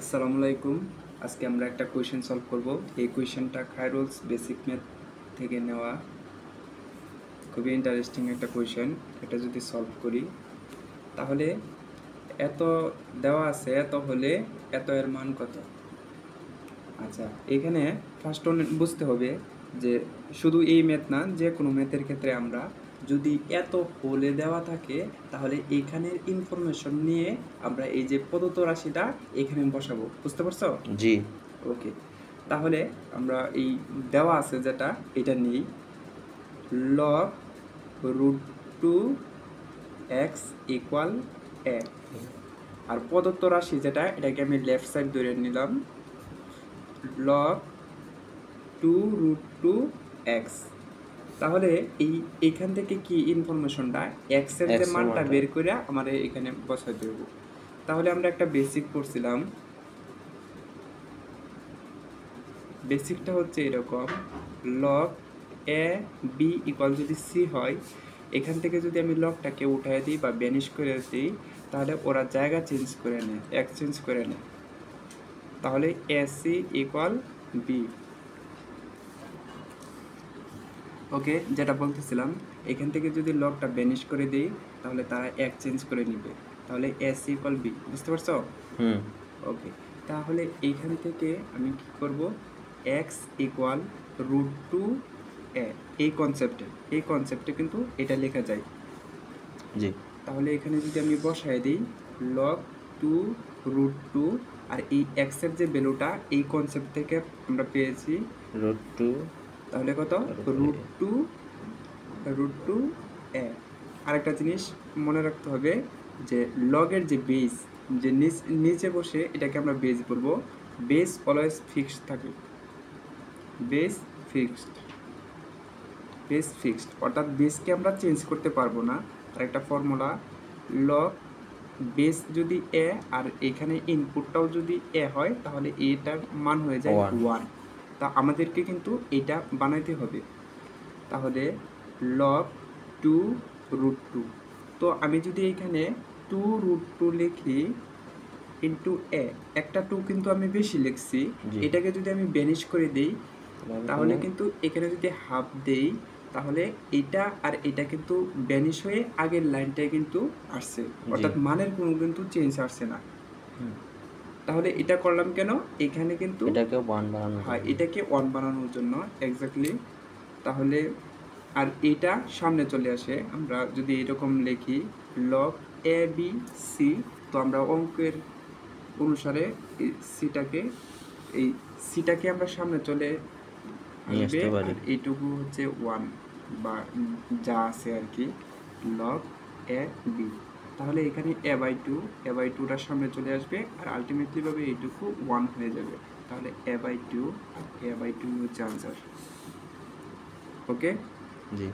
আসসালামু আলাইকুম। আজকে আমরা একটা কোয়েশ্চেন সলভ করব। এই কোয়েশ্চেনটা খায়রুলস বেসিক ম্যাথ থেকে নেওয়া। খুবই ইন্টারেস্টিং একটা কোয়েশ্চেন। এটা যদি সলভ করি তাহলে এত দেওয়া আছে, এত হলে এত এর মান কত? আচ্ছা, এখানে ফার্স্ট বুঝতে হবে যে শুধু এই ম্যাথ না, যে কোনো ম্যাথের ক্ষেত্রে আমরা যদি এত হলে দেওয়া থাকে তাহলে এখানের ইনফরমেশন নিয়ে আমরা এই যে প্রদত্ত রাশিটা এখানে বসাবো। বুঝতে পারছো? জি। ওকে, তাহলে আমরা এই দেওয়া আছে যেটা এটা নিই, log root two x equal a. আর প্রদত্ত রাশি যেটা, এটাকে আমি লেফট সাইড ধরে নিলাম, log two root two x. তাহলে এইখান থেকে কি ইনফরমেশনটা এক্স এর যে মানটা বের করে আমার এখানে বসাই দেব। তাহলে আমরা একটা বেসিক পড়ছিলাম, বেসিকটা হচ্ছে এরকম, লগ এ বি ইকুয়াল যদি সি হয়, এখান থেকে যদি আমি লগটাকে উঠাই দিই বা ব্যানিশ করে দিই তাহলে ওরা জায়গা চেঞ্জ করে নেয়, এক্সচেঞ্জ করে নেয়। তাহলে এ সি ইকুয়াল বি। ওকে, যেটা বলতেছিলাম, এখান থেকে যদি লগটা ব্যানিশ করে দিই তাহলে তারা এক্সচেঞ্জ করে নিবে। তাহলে এ সি ইকুয়াল বি। বুঝতে পারছো? ওকে, তাহলে এইখান থেকে আমি কি করব, এক্স ইকুয়াল রুট টু এ। এই কনসেপ্টে কিন্তু এটা লেখা যায়। জি। তাহলে এখানে যদি আমি বসায় দিই লগ টু রুট টু, আর এই এক্স এর যে ভ্যালুটা এই কনসেপ্ট থেকে আমরা পেয়েছি রুট টু, তাহলে কত, রুট টু এ। আরেকটা জিনিস মনে রাখতে হবে যে লগের যে বেস, যে নিচে বসে এটাকে আমরা বেস বলবো, বেস অলওয়েজ ফিক্সড থাকে, বেস ফিক্সড, অর্থাৎ বেসকে আমরা চেঞ্জ করতে পারবো না। আর একটা ফর্মুলা, লগ বেস যদি এ আর এখানে ইনপুটটাও যদি এ হয় তাহলে এটার মান হয়ে যায় 1। তা আমাদেরকে কিন্তু এটা বানাইতে হবে। তাহলে লগ টু রুট টু, তো আমি যদি এখানে টু রুট টু লিখি ইন্টু এ, একটা টু কিন্তু আমি বেশি লিখছি, এটাকে যদি আমি ব্যানিশ করে দিই তাহলে কিন্তু এখানে যদি হাফ দেই তাহলে এটা আর এটা কিন্তু ব্যানিশ হয়ে আগের লাইনটায় কিন্তু আসছে, অর্থাৎ মানের কোনো কিন্তু চেঞ্জ আসছে না। তাহলে এটা করলাম কেন, এখানে কিন্তু এটাকে 1 বানানো, হ্যাঁ, এটাকে 1 বানানোর জন্য এক্স্যাক্টলি। তাহলে আর এটা সামনে চলে আসে, আমরা যদি এরকম লিখি লগ এ বি সি, তো আমরা অঙ্কের অনুসারে এই সিটাকে আমরা সামনে চলে আসবে, আর এইটুকু হচ্ছে 1 বা যা আছে আর কি, লগ এ বি। তাহলে এখানে এ বাই টুটার সামনে চলে আসবে, আর আলটিমেটলি ভাবে এইটুকু 1 হয়ে যাবে। তাহলে এ বাই টু আর এ বাই টু হচ্ছে আনসার। ওকে। জি।